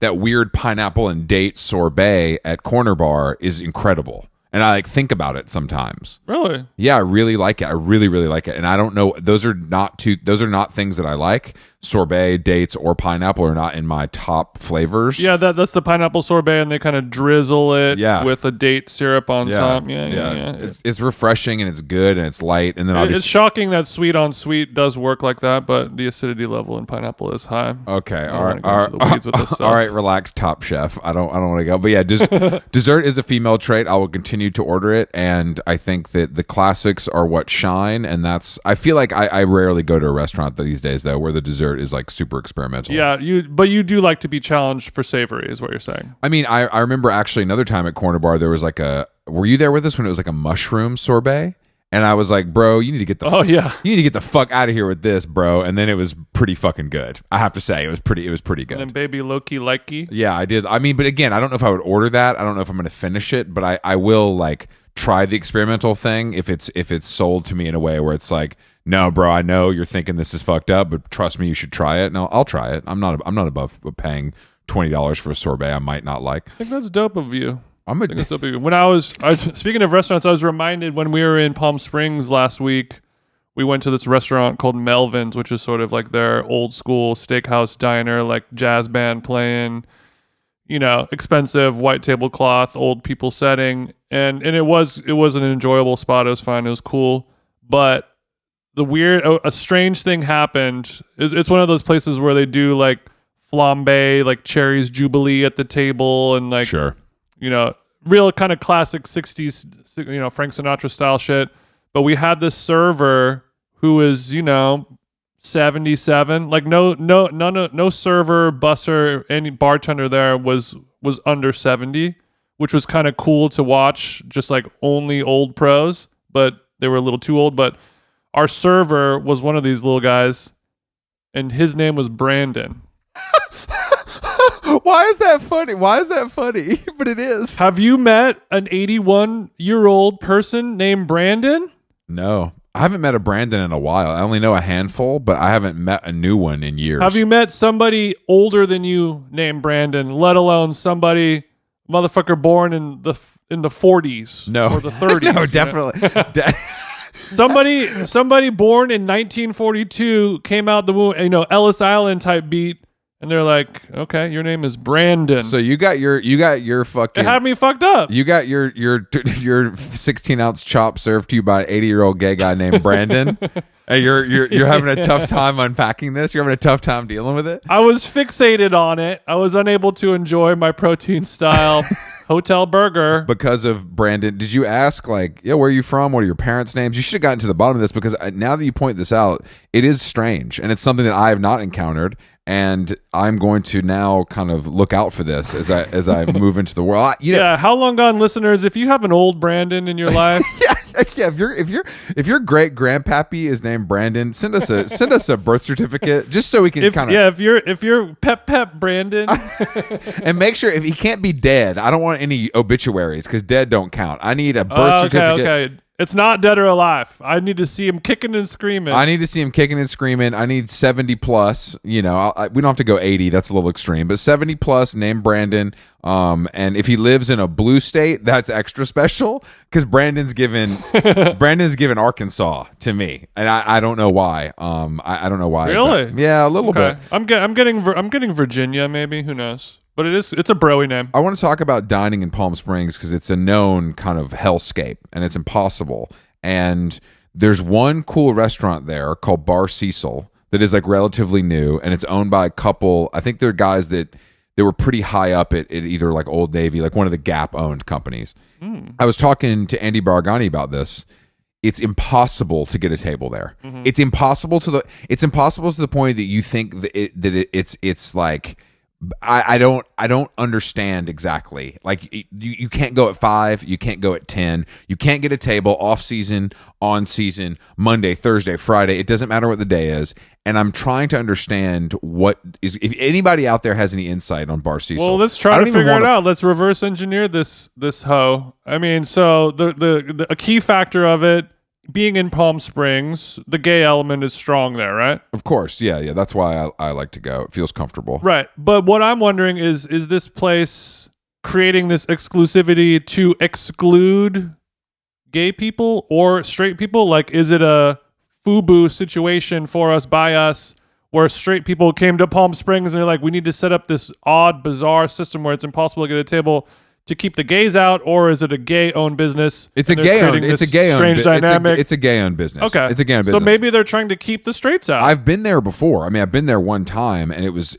that weird pineapple and date sorbet at Corner Bar is incredible. And I think about it sometimes. Really? Yeah, I really like it. I really, really like it. And I don't know, those are not things that I like. Sorbet, dates, or pineapple are not in my top flavors. Yeah, that's the pineapple sorbet, and they kind of drizzle it with a date syrup on top. Yeah. It's refreshing, and it's good, and it's light. And then obviously, it's shocking that sweet on sweet does work like that, but the acidity level in pineapple is high. Okay, all right, relax, Top Chef. I don't want to go, but yeah, dessert is a female trait. I will continue to order it, and I think that the classics are what shine, and I feel like I rarely go to a restaurant these days though where the dessert is like super experimental. Yeah, but you do like to be challenged for savory, is what you're saying. I mean, I remember actually another time at Corner Bar there was like were you there with us when it was like a mushroom sorbet? And I was like, bro, you need to get the you need to get the fuck out of here with this, bro. And then it was pretty fucking good. I have to say, it was pretty good. And then baby Loki likey. Yeah, I did. I mean, but again, I don't know if I would order that. I don't know if I'm going to finish it, but I will like try the experimental thing if it's sold to me in a way where it's like, no, bro, I know you're thinking this is fucked up, but trust me, you should try it. No, I'll try it. I'm not above paying $20 for a sorbet I might not like. I think that's dope of you. When I was speaking of restaurants, I was reminded when we were in Palm Springs last week, we went to this restaurant called Melvin's, which is sort of like their old school steakhouse diner, like jazz band playing, expensive white tablecloth, old people setting, and it was an enjoyable spot. It was fun. It was cool, but a strange thing happened. It's one of those places where they do like flambe, like cherries jubilee at the table, and like sure. Real kind of classic 60s, Frank Sinatra style shit. But we had this server who is, 77. Like no server, busser, any bartender there was under 70, which was kind of cool to watch. Just like only old pros, but they were a little too old. But our server was one of these little guys, and his name was Brandon. Why is that funny? But it is. Have you met an 81-year-old person named Brandon? No. I haven't met a Brandon in a while. I only know a handful, but I haven't met a new one in years. Have you met somebody older than you named Brandon, let alone somebody motherfucker born in the 40s? No. Or the 30s? No, definitely. Somebody born in 1942 came out the womb, Ellis Island type beat. And they're like, okay, your name is Brandon. So you got your fucking. It had me fucked up. You got your 16-ounce chop served to you by an 80-year-old gay guy named Brandon. And you're having a tough time unpacking this. You're having a tough time dealing with it. I was fixated on it. I was unable to enjoy my protein style hotel burger because of Brandon. Did you ask where are you from? What are your parents' names? You should have gotten to the bottom of this, because now that you point this out, it is strange, and it's something that I have not encountered. And I'm going to now kind of look out for this as I move into the world. How long gone listeners? If you have an old Brandon in your life, yeah. If your great grandpappy is named Brandon, send us a birth certificate just so we can if you're Pep Brandon, and make sure if he can't be dead. I don't want any obituaries because dead don't count. I need a birth certificate. Okay. It's not dead or alive. I need to see him kicking and screaming. I need 70 plus. We don't have to go 80. That's a little extreme. But 70 plus, named Brandon. And if he lives in a blue state, that's extra special because Brandon's given Arkansas to me, and I don't know why. I don't know why. Really? Exactly. Yeah, a little bit. I'm getting Virginia. Maybe, who knows? But it's a broy name. I want to talk about dining in Palm Springs because it's a known kind of hellscape and it's impossible. And there's one cool restaurant there called Bar Cecil that is like relatively new, and it's owned by a couple. I think they're guys that they were pretty high up at either like Old Navy, like one of the Gap owned companies. I was talking to Andy Baragani about this. It's impossible to get a table there. Mm-hmm. It's impossible to the point that you think that it's like I don't understand exactly. Like you can't go at 5, you can't go at 10, you can't get a table off season, on season, Monday, Thursday, Friday. It doesn't matter what the day is. And I'm trying to understand what is, if anybody out there has any insight on Bar Cecil. Well, let's try to figure it out. Let's reverse engineer this hoe. I mean, so the a key factor of it being in Palm Springs, the gay element is strong there, right? Of course, yeah. That's why I like to go. It feels comfortable, right? But what I'm wondering is this place creating this exclusivity to exclude gay people or straight people? Like, is it a FUBU situation for us, by us, where straight people came to Palm Springs and they're like, we need to set up this odd, bizarre system where it's impossible to get a table to keep the gays out, or is it a gay-owned business? It's a gay-owned. It's a gay-owned. Strange dynamic. It's a gay-owned business. Okay, it's a gay-owned business. So maybe they're trying to keep the straights out. I've been there before. I mean, I've been there one time, and it was.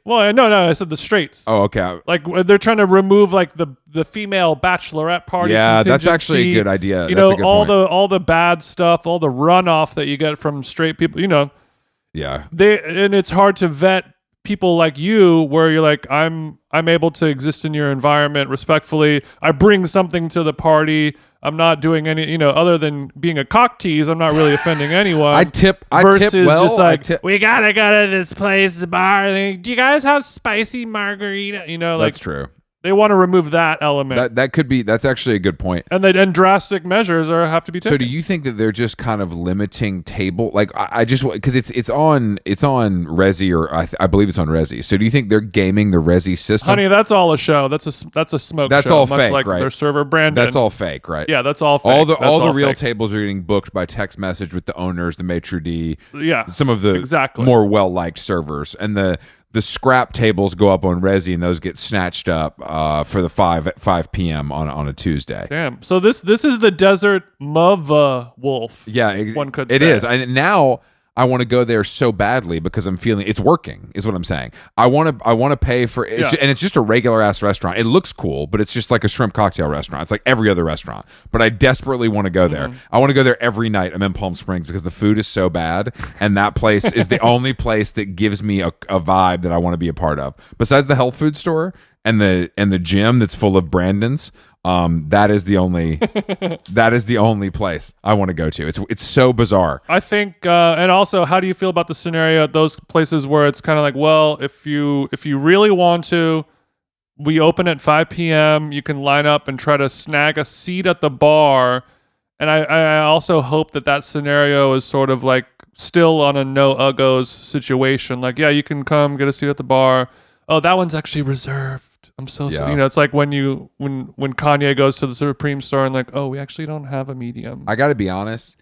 Well, no, I said the straights. Oh, okay. Like they're trying to remove like the female bachelorette party. Yeah, that's actually a good idea. You that's know, a good all point. all the bad stuff, all the runoff that you get from straight people. You know. Yeah. And it's hard to vet people like you where you're like, I'm able to exist in your environment respectfully. I bring something to the party. I'm not doing any, other than being a cock tease, I'm not really offending anyone. I tip well. Just like, we gotta go to this place, bar. Do you guys have spicy margarita? That's true. They want to remove that element. That could be. That's actually a good point. And drastic measures have to be taken. So, do you think that they're just kind of limiting table? Like, I just because it's on Resi, or I believe it's on Resi. So, do you think they're gaming the Resi system? Honey, that's all a show. That's a smoke. That's show, all much fake, like right? Their server Brandon. That's all fake, right? Yeah, that's all fake. All the real fake. tables are getting booked by text message with the owners, the maitre d'. Yeah, some of the more well liked servers, and the scrap tables go up on Resi, and those get snatched up for the 5 p.m. on a Tuesday. Damn. So this is the desert Mava wolf. Yeah, one could say. It is. And now I want to go there so badly because I'm feeling it's working, is what I'm saying. I want to pay for it. Yeah. And it's just a regular ass restaurant. It looks cool, but it's just like a shrimp cocktail restaurant. It's like every other restaurant. But I desperately want to go there. I want to go there every night. I'm in Palm Springs because the food is so bad, and that place is the only place that gives me a vibe that I want to be a part of. Besides the health food store and the gym that's full of Brandons. That is the only place I want to go to. It's so bizarre. I think, and also, how do you feel about the scenario at those places where it's kind of like, well, if you really want to, we open at 5 p.m. You can line up and try to snag a seat at the bar. And I also hope that scenario is sort of like still on a no uggos situation. Like, yeah, you can come get a seat at the bar. Oh, that one's actually reserved. I'm so sorry. It's like when Kanye goes to the Supreme store and like, oh, we actually don't have a medium. I got to be honest.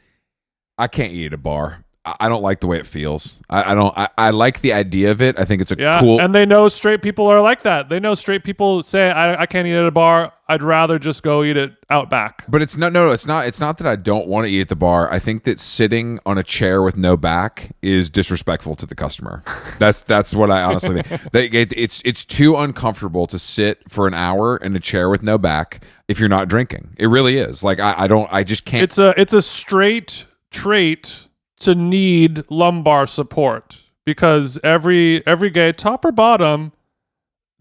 I can't eat at a bar. I don't like the way it feels. I like the idea of it. I think it's cool. And they know straight people are like that. They know straight people say, I can't eat at a bar. I'd rather just go eat it out back. But it's not that I don't want to eat at the bar. I think that sitting on a chair with no back is disrespectful to the customer. That's what I honestly think. It's too uncomfortable to sit for an hour in a chair with no back if you're not drinking. It really is. Like I just can't. It's a straight trait to need lumbar support because every gay, top or bottom,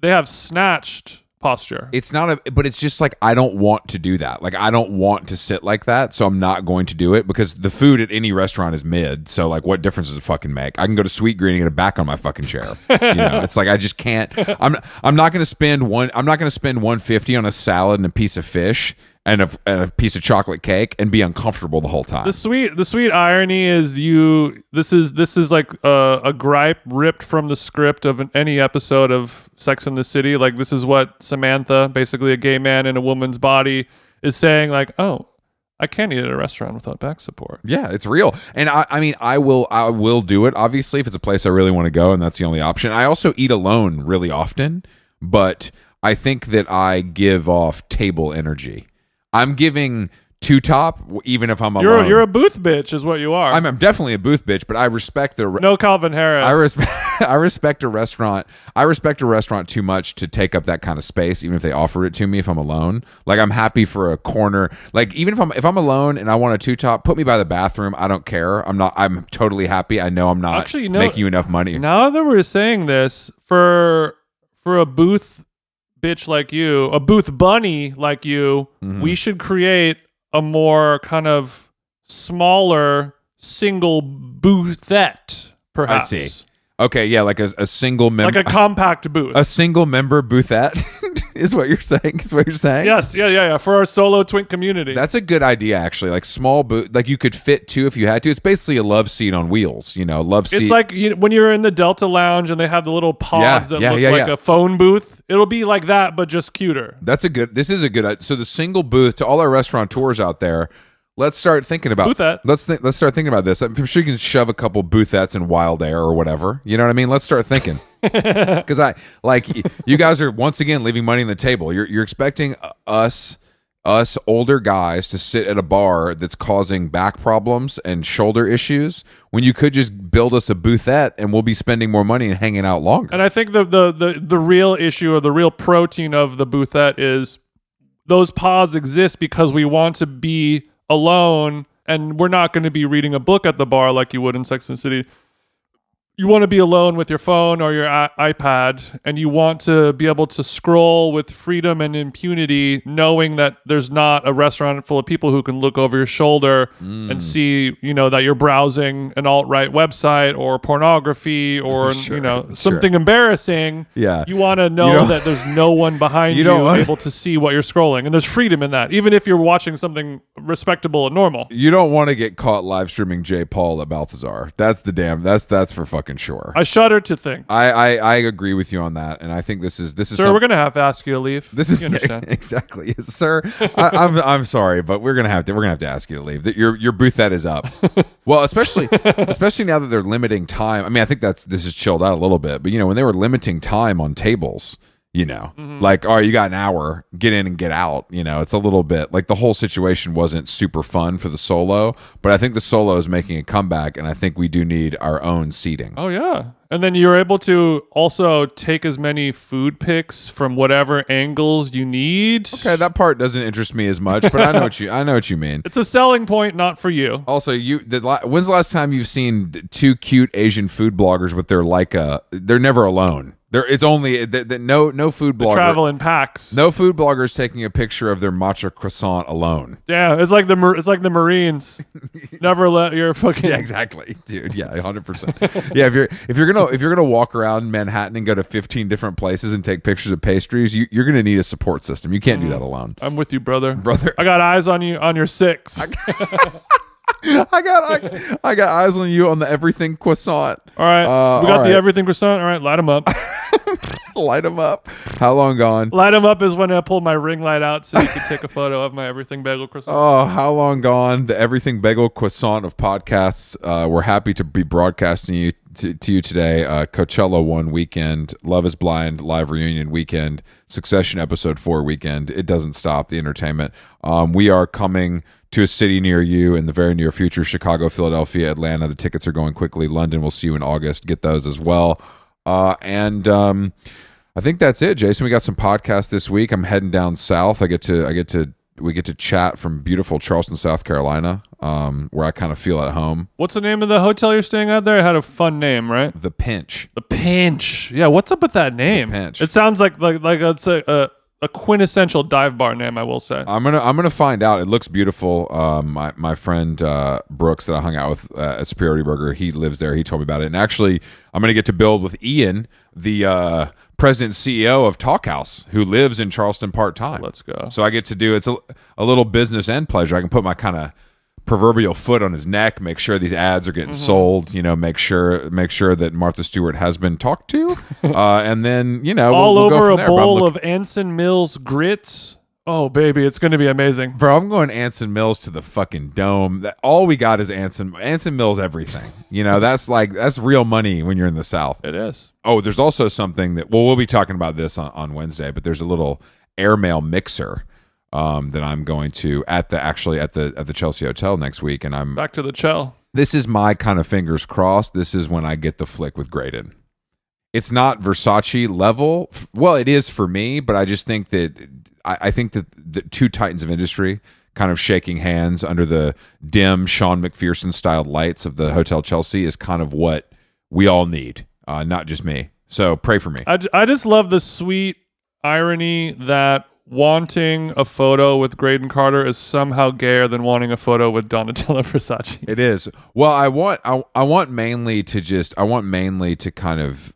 they have snatched posture. It's not but it's just like I don't want to do that. Like I don't want to sit like that, so I'm not going to do it because the food at any restaurant is mid. So like, what difference does it fucking make? I can go to Sweet Green and get a back on my fucking chair. It's like I just can't. I'm not going to spend $150 on a salad and a piece of fish and a piece of chocolate cake and be uncomfortable the whole time. The sweet irony is this is like a gripe ripped from the script of any episode of Sex and the City. Like this is what Samantha, basically a gay man in a woman's body, is saying like, oh, I can't eat at a restaurant without back support. Yeah, it's real. And I mean, I will do it, obviously, if it's a place I really want to go and that's the only option. I also eat alone really often, but I think that I give off table energy. I'm giving two top, even if I'm alone. You're a booth bitch, is what you are. I'm definitely a booth bitch, but I respect the no Calvin Harris. I respect a restaurant. I respect a restaurant too much to take up that kind of space, even if they offer it to me if I'm alone. Like I'm happy for a corner. Like even if I'm alone and I want a two top, put me by the bathroom. I don't care. I'm totally happy. I know I'm not making you enough money. Now that we're saying this, for for a booth bitch like you, a booth bunny like you, we should create a more kind of smaller single boothette, perhaps. I see. Okay, yeah, like a single member, like a compact booth, a single member boothette is what you're saying. Is what you're saying? Yes, yeah. For our solo twink community, that's a good idea, actually. Like small booth, like you could fit two if you had to. It's basically a love seat on wheels. Love seat. It's like when you're in the Delta Lounge and they have the little pods that look like a phone booth. It'll be like that, but just cuter. This is a good. So the single booth, to all our restaurateurs out there. Let's start thinking about boothette. Let's start thinking about this. I'm sure you can shove a couple boothettes in Wild Air or whatever. You know what I mean? Let's start thinking. Because you guys are once again leaving money on the table. You're expecting us older guys to sit at a bar that's causing back problems and shoulder issues when you could just build us a boothette and we'll be spending more money and hanging out longer. And I think the real issue or the real protein of the boothette is those pods exist because we want to be alone, and we're not going to be reading a book at the bar like you would in Sex and the City. You want to be alone with your phone or your iPad, and you want to be able to scroll with freedom and impunity, knowing that there's not a restaurant full of people who can look over your shoulder and see, that you're browsing an alt-right website or pornography or, something embarrassing. Yeah. You want to know that there's no one behind you able to see what you're scrolling. And there's freedom in that, even if you're watching something respectable and normal. You don't want to get caught live streaming J. Paul at Balthazar. That's for fucking sure. I shudder to think. I agree with you on that, and I think this is. Sir, we're gonna have to ask you to leave. This is exactly, sir. I'm sorry, but we're gonna have to ask you to leave. That your boothette is up. Well, especially now that they're limiting time. I mean, I think this is chilled out a little bit, but when they were limiting time on tables. Like, all right, you got an hour, get in and get out. It's a little bit like the whole situation wasn't super fun for the solo, but I think the solo is making a comeback, and I think we do need our own seating. Oh, yeah. And then you're able to also take as many food pics from whatever angles you need. Okay, that part doesn't interest me as much, but I know what you mean. It's a selling point, not for you. Also, when's the last time you've seen two cute Asian food bloggers with their Leica? They're never alone. It's only no food blogger. Travel in packs. No food bloggers taking a picture of their matcha croissant alone. Yeah, it's like the Marines. Never let your fucking. Yeah, exactly, dude. Yeah, 100%. Yeah, if you're gonna walk around Manhattan and go to 15 different places and take pictures of pastries, you're gonna need a support system. You can't do that alone. I'm with you, brother. I got eyes on you on your 6. I got eyes on you on the everything croissant. All right, we got the everything croissant. All right, light them up. Light them up. How long gone? Light them up is when I pull my ring light out so you can take a photo of my everything bagel croissant. Oh, how long gone? The everything bagel croissant of podcasts. We're happy to be broadcasting to you today. Coachella 1 weekend, Love is Blind live reunion weekend, Succession episode 4 weekend. It doesn't stop the entertainment. We are coming to a city near you in the very near future. Chicago, Philadelphia, Atlanta. The tickets are going quickly. London, we'll see you in August. Get those as well. And I think that's it, Jason. We got some podcasts this week. I'm heading down south. We get to chat from beautiful Charleston, South Carolina, where I kind of feel at home. What's the name of the hotel you're staying at there? It had a fun name, right? The Pinch. The Pinch. Yeah, what's up with that name? The Pinch. It sounds like it's a quintessential dive bar name, I will say. I'm gonna find out. It looks beautiful. My friend Brooks that I hung out with at Superiority Burger, he lives there. He told me about it. And actually, I'm gonna get to build with Ian, the president CEO of Talk House, who lives in Charleston part-time. Let's go. So I get to do it's a little business and pleasure. I can put my kind of proverbial foot on his neck, make sure these ads are getting sold, make sure that Martha Stewart has been talked to, and then all over a bowl of Anson Mills grits. Oh baby, it's going to be amazing, bro. I'm going Anson Mills to the fucking dome. All we got is Anson Mills everything. That's real money when you're in the South. It is. Oh, there's also something that we'll be talking about this on Wednesday, but there's a little airmail mixer that I'm going to at the Chelsea Hotel next week, and I'm back to the Chell. This is my kind of fingers crossed. This is when I get the flick with Graydon. It's not Versace level. Well, it is for me, but I just think that I think that the two titans of industry kind of shaking hands under the dim Sean McPherson styled lights of the Hotel Chelsea is kind of what we all need. Not just me. So pray for me. I just love the sweet irony that wanting a photo with Graydon Carter is somehow gayer than wanting a photo with Donatella Versace. It is. Well, I want mainly to kind of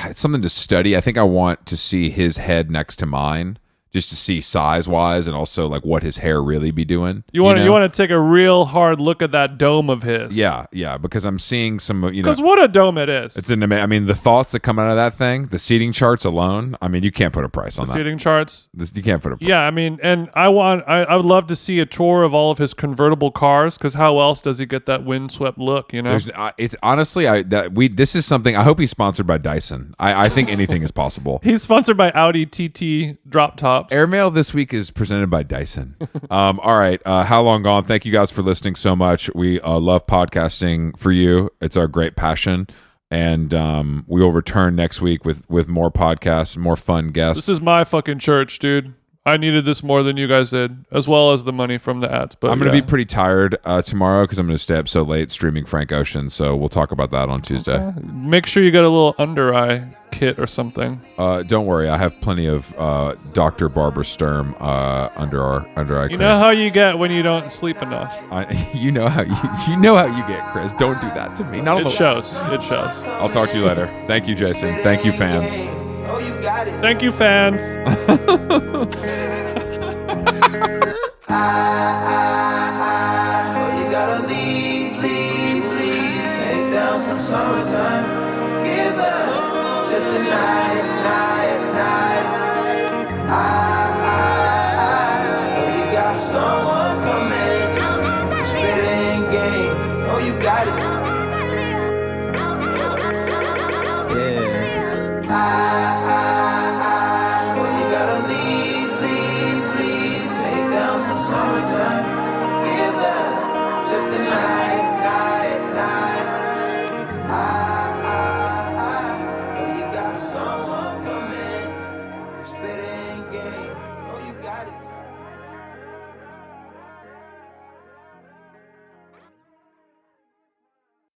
it's something to study. I think I want to see his head next to mine, just to see size wise, and also like what his hair really be doing. You want to take a real hard look at that dome of his. Yeah, because I'm seeing some, because what a dome it is. It's I mean, the thoughts that come out of that thing, the seating charts alone. I mean, you can't put a price on that. Seating charts. You can't put a price. Yeah, I mean, and I would love to see a tour of all of his convertible cars, because how else does he get that windswept look? It's honestly, this is something. I hope he's sponsored by Dyson. I think anything is possible. He's sponsored by Audi TT drop tops. Airmail this week is presented by Dyson. All right. How Long Gone? Thank you guys for listening so much. We love podcasting for you. It's our great passion. And we will return next week with more podcasts, more fun guests. This is my fucking church, dude. I needed this more than you guys did, as well as the money from the ads. But I'm going to be pretty tired tomorrow because I'm going to stay up so late streaming Frank Ocean. So we'll talk about that on Tuesday. Make sure you get a little under eye kit or something. Don't worry, I have plenty of Dr. Barbara Sturm under eye cream. You know how you get when you don't sleep enough. You know how you get, Chris. Don't do that to me. It shows. I'll talk to you later. Thank you, Jason. Thank you, fans. Oh, you got it. Thank you, fans. Oh, you gotta leave. Take down some summertime. Give up just a night.